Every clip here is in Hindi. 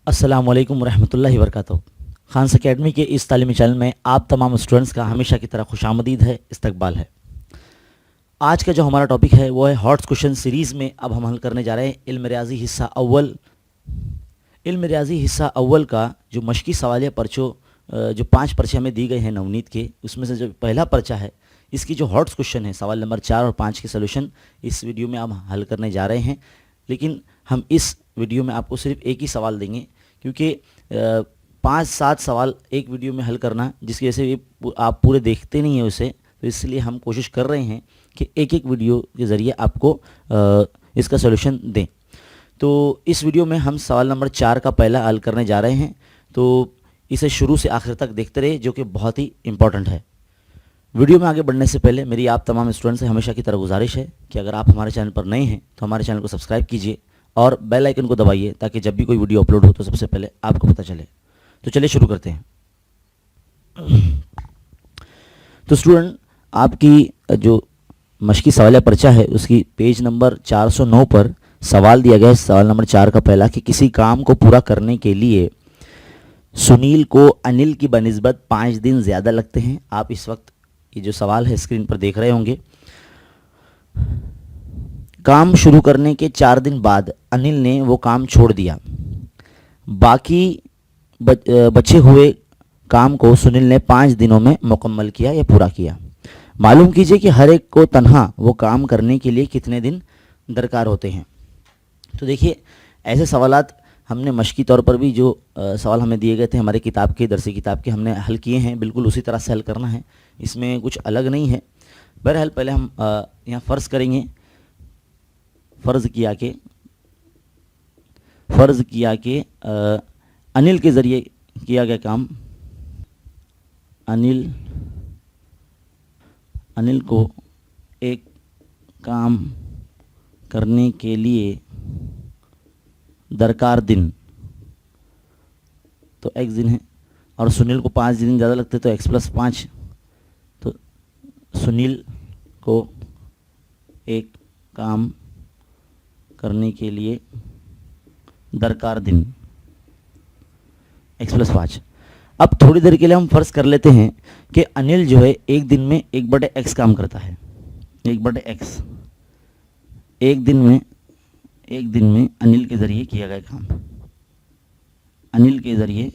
अस्सलामुअलैकुम रहमतुल्लाहि वबरकातुहू। खान्स एकेडमी के इस तालीमी चैनल में आप तमाम स्टूडेंट्स का हमेशा की तरह खुशामदीद है, इस्तकबाल है। आज का जो हमारा टॉपिक है वो है हॉट्स क्वेश्चन सीरीज़ में अब हम हल करने जा रहे हैं इल्म रियाजी हिस्सा अव्वल। इल्म रियाजी हिस्सा अव्वल का जो मशकी सवाल है पर्चों जो 5 पर्चे हमें दी गए हैं नवनीत के, उसमें से जो पहला पर्चा है इसकी जो हॉट्स क्वेश्चन है सवाल नंबर 4 और 5 के सोल्यूशन इस वीडियो में हम हल करने जा रहे हैं। लेकिन हम इस वीडियो में आपको सिर्फ एक ही सवाल देंगे, क्योंकि 5-7 सवाल एक वीडियो में हल करना जिसकी वजह से ये आप पूरे देखते नहीं हैं उसे, तो इसलिए हम कोशिश कर रहे हैं कि एक एक वीडियो के ज़रिए आपको इसका सोल्यूशन दें। तो इस वीडियो में हम सवाल नंबर 4 का पहला हल करने जा रहे हैं, तो इसे शुरू से आखिर तक देखते रहिए, जो कि बहुत ही इम्पॉर्टेंट है। वीडियो में आगे बढ़ने से पहले मेरी आप तमाम स्टूडेंट से हमेशा की तरह गुजारिश है कि अगर आप हमारे चैनल पर नए हैं तो हमारे चैनल को सब्सक्राइब कीजिए और बेल आइकन को दबाइए, ताकि जब भी कोई वीडियो अपलोड हो तो सबसे पहले आपको पता चले। तो चलिए शुरू करते हैं। तो स्टूडेंट, आपकी जो मशकी सवाल पर्चा है उसकी पेज नंबर 409 पर सवाल दिया गया है। सवाल नंबर 4 का पहला कि किसी काम को पूरा करने के लिए सुनील को अनिल की बनिस्बत 5 दिन ज़्यादा लगते हैं। आप इस वक्त ये जो सवाल है स्क्रीन पर देख रहे होंगे। काम शुरू करने के 4 दिन बाद अनिल ने वो काम छोड़ दिया। बाकी बचे हुए काम को सुनील ने 5 दिनों में मुकम्मल किया या पूरा किया। मालूम कीजिए कि हर एक को तन्हा वो काम करने के लिए कितने दिन दरकार होते हैं। तो देखिए, ऐसे सवालात हमने मशकी तौर पर भी जो सवाल हमें दिए गए थे हमारे किताब के दरसी किताब के हमने हल किए हैं, बिल्कुल उसी तरह से हल करना है, इसमें कुछ अलग नहीं है। बहरहाल पहले हम यहाँ फ़र्ज़ करेंगे। फ़र्ज़ किया कि अनिल के ज़रिए किया गया काम, अनिल को एक काम करने के लिए दरकार दिन, तो x दिन है, और सुनील को 5 दिन ज़्यादा लगते तो x+5, तो सुनील को एक काम करने के लिए दरकार दिन x+5। अब थोड़ी देर के लिए हम फ़र्ज़ कर लेते हैं कि अनिल जो है एक दिन में 1/x काम करता है। 1/x एक दिन में अनिल के ज़रिए किया गया काम, अनिल के ज़रिए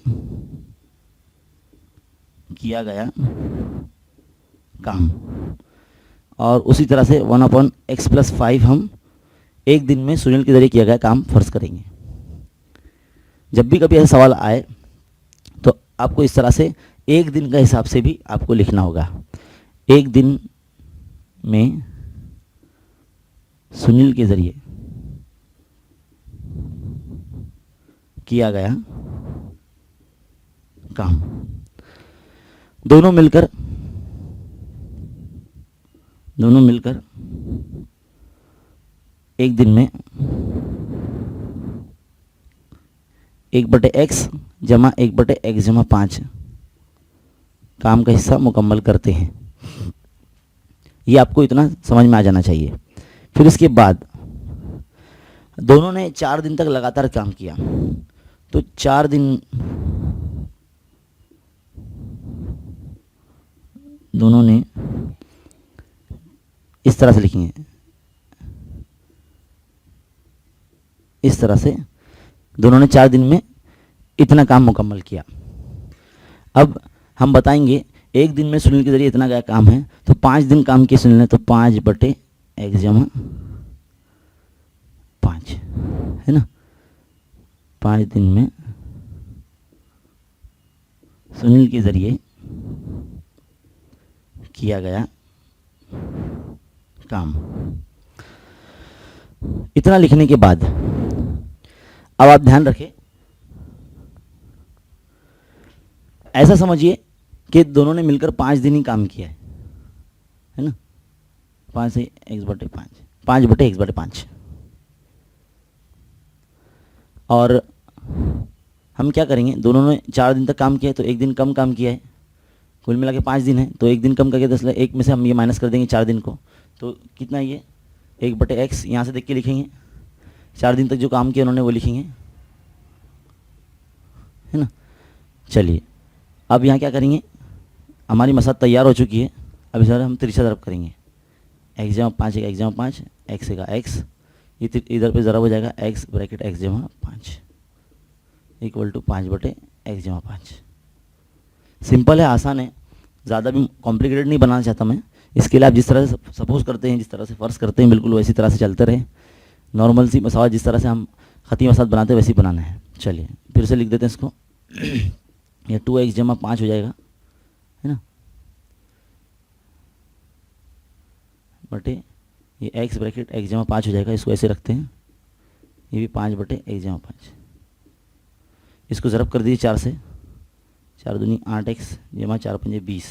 किया गया काम, और उसी तरह से 1/x+5 हम एक दिन में सुनील के ज़रिए किया गया काम फ़र्ज़ करेंगे। जब भी कभी ऐसा सवाल आए तो आपको इस तरह से एक दिन का हिसाब से भी आपको लिखना होगा। एक दिन में सुनील के ज़रिए किया गया काम, दोनों मिलकर एक दिन में 1/x जमा 1/x जमा 5 काम का हिस्सा मुकम्मल करते हैं। ये आपको इतना समझ में आ जाना चाहिए। फिर इसके बाद दोनों ने 4 दिन तक लगातार काम किया, तो 4 दिन दोनों ने इस तरह से लिखेंगे, इस तरह से दोनों ने 4 दिन में इतना काम मुकम्मल किया। अब हम बताएंगे एक दिन में सुनील के ज़रिए इतना गया काम है, तो 5 दिन काम किया सुनील ने, तो 5/x जमा 5 है ना। 5 दिन में सुनील के ज़रिए किया गया काम। इतना लिखने के बाद अब आप ध्यान रखें, ऐसा समझिए कि दोनों ने मिलकर 5 दिन ही काम किया है ना। 5 से x/5, 5/x/5, और हम क्या करेंगे, दोनों ने 4 दिन तक काम किया है तो एक दिन कम काम किया है, कुल मिला के 5 दिन है, तो एक दिन कम करके 10 एक में से हम ये माइनस कर देंगे 4 दिन को, तो कितना ये 1/x यहाँ से देख के लिखेंगे। 4 दिन तक जो काम किया उन्होंने वो लिखेंगे है ना। चलिए अब यहाँ क्या करेंगे, हमारी मसाद तैयार हो चुकी है। अब इस हम तिरछा ज़रब करेंगे, एक्स जमा 5 एक्स जमा 5 एक्स का एक्स, ये इधर पे ज़रब हो जाएगा एक्स ब्रैकेट एक्स जमा 5 इक्वल टू 5 बटे एक्स जमा 5। सिंपल है, आसान है, ज़्यादा भी कॉम्प्लिकेटेड नहीं बनाना चाहता मैं। इसके लिए आप जिस तरह से सपोज करते हैं, जिस तरह से फ़र्ज़ करते हैं, बिल्कुल वैसी तरह से चलते रहे। नॉर्मल सी मसाला जिस तरह से हम ख़ती मसाद बनाते हैं वैसे ही बनाना है। चलिए फिर से लिख देते हैं इसको ये 2x जमा 5 हो जाएगा, है ना, बटे ये x ब्रैकेट x जमा 5 हो जाएगा। इसको ऐसे रखते हैं, ये भी 5 बटे x जमा 5। इसको ज़रब कर दीजिए 4 से, 4 दूनी 8x जमा 4 पंजे 20,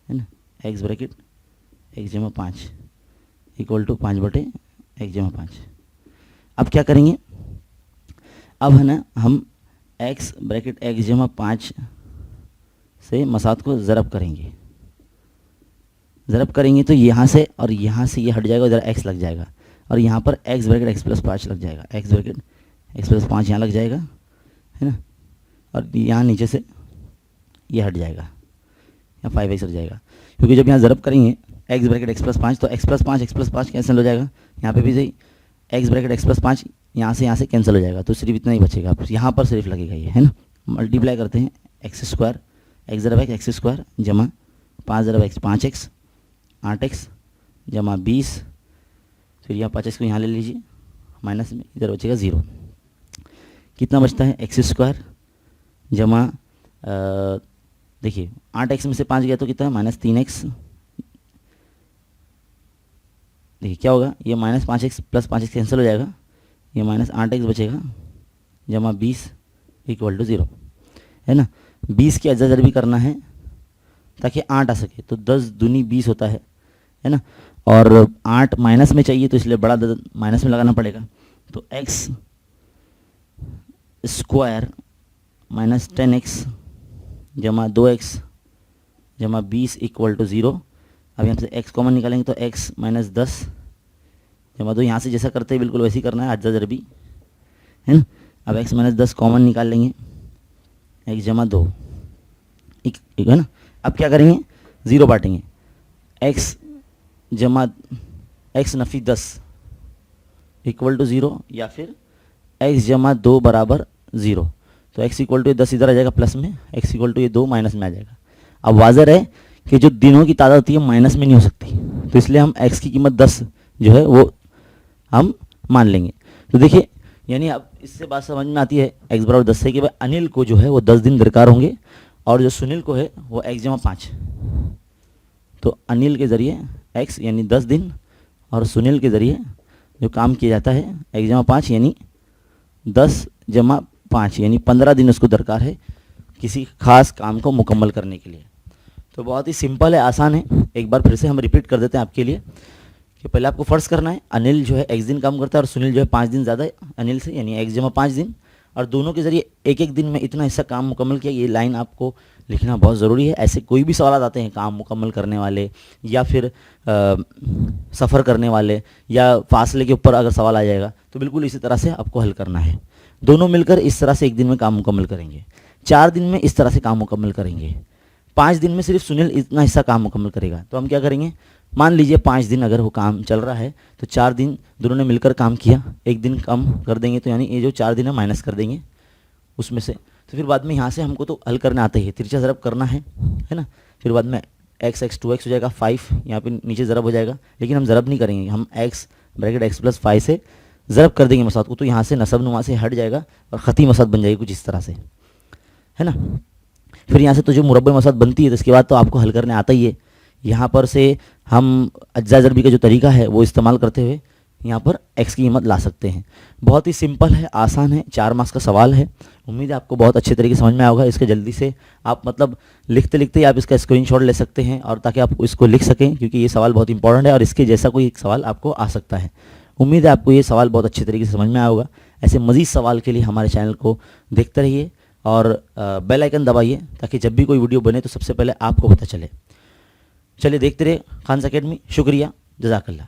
है ना, x ब्रैकेट x जमा 5 इक्वल टू 5 बटे x जमा 5। अब क्या करेंगे, अब है ना हम x ब्रैकेट x जमा 5 से मसाद को ज़रब करेंगे। ज़रब करेंगे तो यहाँ से और यहाँ से ये हट जाएगा, इधर x लग जाएगा, और यहाँ पर x ब्रैकेट x प्लस 5 लग जाएगा, x ब्रैकेट x प्लस 5 यहाँ लग जाएगा, है ना, और यहाँ नीचे से ये हट जाएगा, यहाँ 5x हट जाएगा। क्योंकि जब यहाँ ज़रब करेंगे x ब्रैकेट x प्लस 5 तो x प्लस 5 कैंसिल हो जाएगा, यहाँ पे भी सही x ब्रैकेट x प्लस 5 यहाँ से कैंसिल हो जाएगा, तो सिर्फ इतना ही बचेगा, यहाँ पर सिर्फ लगेगा ये, है ना। मल्टीप्लाई करते हैं एक्स स्क्वायर एक्स ज़रब एक्स स्क्वायर जमा 5 ज़रब एक्स 5x 8x जमा 20, फिर यहाँ 5x को यहाँ ले लीजिए माइनस में, इधर बचेगा 0। कितना बचता है, एक्स स्क्वायर जमा देखिए 8x में से 5 गया तो कितना है माइनस 3x। देखिए क्या होगा, ये minus 5x plus 5x cancel हो जाएगा, ये माइनस 8x बचेगा जमा 20 इक्वल टू 0, है ना। 20 की अज़ा ज़रबी करना है ताकि 8 आ सके, तो 10 दूनी 20 होता है ना, और 8 माइनस में चाहिए तो इसलिए बड़ा माइनस में लगाना पड़ेगा। तो x स्क्वायर माइनस 10x जमा 2x जमा 20 इक्वल टू 0। अब यहाँ से x कॉमन निकालेंगे तो x माइनस 10 जमा 2, यहाँ से जैसा करते हैं बिल्कुल वैसे ही करना है, अज़ा ज़रबी, है ना। अब x माइनस 10 कॉमन निकाल लेंगे, x जमा 2 है ना। अब क्या करेंगे, 0 बांटेंगे, x जमा x नफ़ी 10 इक्वल टू 0 या फिर x जमा 2 बराबर 0। तो x इक्वल टू 10 इधर आ जाएगा प्लस में, x इक्वल टू ये 2 माइनस में आ जाएगा। अब वाज़ह है कि जो दिनों की तादाद होती है माइनस में नहीं हो सकती, तो इसलिए हम x की कीमत 10 जो है वो हम मान लेंगे। तो देखिए यानी अब इससे बात समझ में आती है x बराबर 10 से कि भाई अनिल को जो है वो 10 दिन दरकार होंगे और जो सुनील को है वो x जमा 5। तो अनिल के ज़रिए x यानी 10 दिन और सुनील के ज़रिए जो काम किया जाता है x जमा 5 यानी 10 जमा 5 यानी 15 दिन उसको दरकार है किसी खास काम को मुकम्मल करने के लिए। तो बहुत ही सिंपल है, आसान है। एक बार फिर से हम रिपीट कर देते हैं आपके लिए कि पहले आपको फ़र्ज़ करना है अनिल जो है x दिन काम करता है और सुनील जो है 5 दिन ज़्यादा है अनिल से, यानी x जमा 5 दिन, और दोनों के ज़रिए एक एक दिन में इतना हिस्सा काम मुकम्मल किया। ये लाइन आपको लिखना बहुत ज़रूरी है। ऐसे कोई भी सवाल आते हैं काम मुकम्मल करने वाले या फिर सफ़र करने वाले या फासले के ऊपर अगर सवाल आ जाएगा तो बिल्कुल इसी तरह से आपको हल करना है। दोनों मिलकर इस तरह से एक दिन में काम मुकम्मल करेंगे, 4 दिन में इस तरह से काम मुकम्मल करेंगे, 5 दिन में सिर्फ सुनील इतना हिस्सा काम मुकम्मल करेगा। तो हम क्या करेंगे, मान लीजिए 5 दिन अगर वो काम चल रहा है तो 4 दिन दोनों ने मिलकर काम किया, एक दिन कम कर देंगे, तो यानी ये जो 4 दिन है माइनस कर देंगे उसमें से। तो फिर बाद में यहाँ से हमको तो हल करने आते ही तिरछा ज़रब करना है ना। फिर बाद में x 2x हो जाएगा 5, यहाँ पे नीचे ज़रब हो जाएगा, लेकिन हम ज़रब नहीं करेंगे, हम x ब्रैकेट x प्लस 5 से ज़रब कर देंगे मसाद को, तो यहाँ से नसब नुमा से हट जाएगा और ख़ती मसाद बन जाएगी कुछ इस तरह से, है ना। फिर यहाँ से तो जो मुरब्बे मसाद बनती है तो इसके बाद तो आपको हल करने आता ही है। यहाँ पर से हम अज्जा ज़रबी का जो तरीका है वो इस्तेमाल करते हुए यहाँ पर x की कीमत ला सकते हैं। बहुत ही सिंपल है, आसान है, 4 मार्क्स का सवाल है। उम्मीद है आपको बहुत अच्छे तरीके से समझ में आया होगा। इसके जल्दी से आप मतलब लिखते लिखते ही आप इसका स्क्रीनशॉट ले सकते हैं और ताकि आप इसको लिख सकें, क्योंकि ये सवाल बहुत इंपॉर्टेंट है और इसके जैसा कोई एक सवाल आपको आ सकता है। उम्मीद है आपको ये सवाल बहुत अच्छे तरीके से समझ में आया होगा। ऐसे मज़ीद सवाल के लिए हमारे चैनल को देखते रहिए और बेल आइकन दबाइए ताकि जब भी कोई वीडियो बने तो सबसे पहले आपको पता चले। चलिए देखते रहिए खान्स अकेडमी। शुक्रिया, जज़ाकल्लाह।